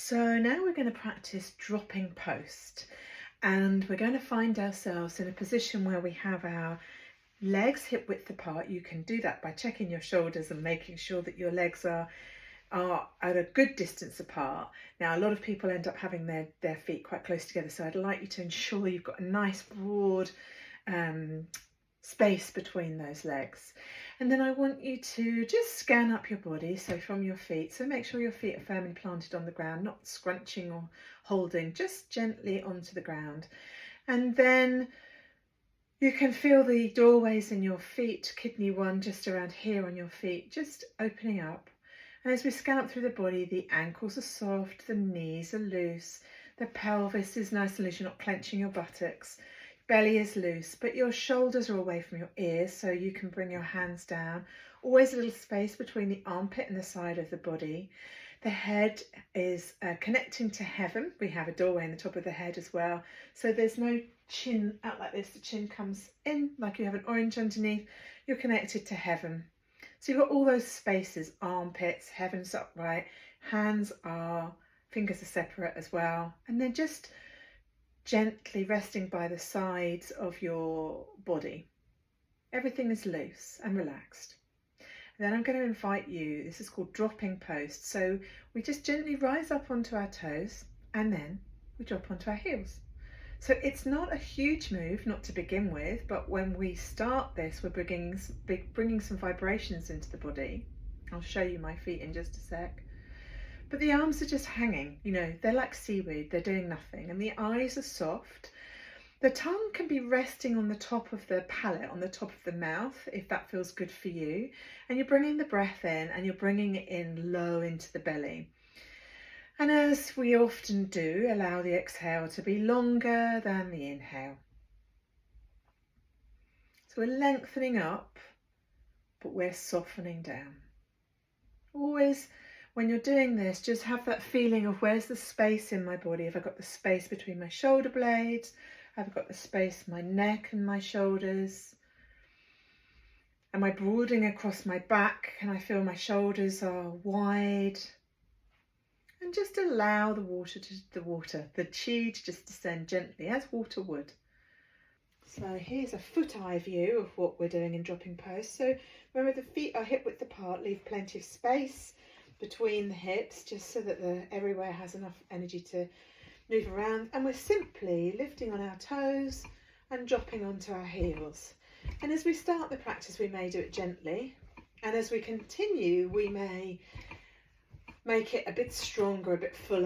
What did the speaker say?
So now we're going to practice dropping post, and we're going to find ourselves in a position where we have our legs hip width apart. You can do that by checking your shoulders and making sure that your legs are at a good distance apart. Now a lot of people end up having their feet quite close together, so I'd like you to ensure you've got a nice broad space between those legs. And then I want you to just scan up your body, so from your feet, so make sure your feet are firmly planted on the ground, not scrunching or holding, just gently onto the ground. And then you can feel the doorways in your feet, kidney 1 just around here on your feet, just opening up. And as we scan up through the body, the ankles are soft, the knees are loose, the pelvis is nice and loose, you're not clenching your buttocks. Belly is loose, but your shoulders are away from your ears, so you can bring your hands down. Always a little space between the armpit and the side of the body. The head is connecting to heaven. We have a doorway in the top of the head as well. So there's no chin out like this. The chin comes in like you have an orange underneath. You're connected to heaven. So you've got all those spaces, armpits, heaven's upright, fingers are separate as well. And then just gently resting by the sides of your body. Everything is loose and relaxed. And then I'm going to invite you, this is called dropping post. So we just gently rise up onto our toes and then we drop onto our heels. So it's not a huge move, not to begin with, but when we start this, we're bringing some vibrations into the body. I'll show you my feet in just a sec. But the arms are just hanging, they're like seaweed, they're doing nothing. And the eyes are soft. The tongue can be resting on the top of the palate, on the top of the mouth, if that feels good for you. And you're bringing the breath in and you're bringing it in low into the belly. And as we often do, allow the exhale to be longer than the inhale. So we're lengthening up, but we're softening down. Always, when you're doing this, just have that feeling of where's the space in my body. Have I got the space between my shoulder blades? Have I got the space in my neck and my shoulders? Am I broadening across my back? Can I feel my shoulders are wide? And just allow the chi to just descend gently as water would. So here's a foot eye view of what we're doing in dropping post. So remember, the feet are hip width apart, leave plenty of space between the hips, just so that everywhere has enough energy to move around. And we're simply lifting on our toes and dropping onto our heels. And as we start the practice, we may do it gently. And as we continue, we may make it a bit stronger, a bit fuller.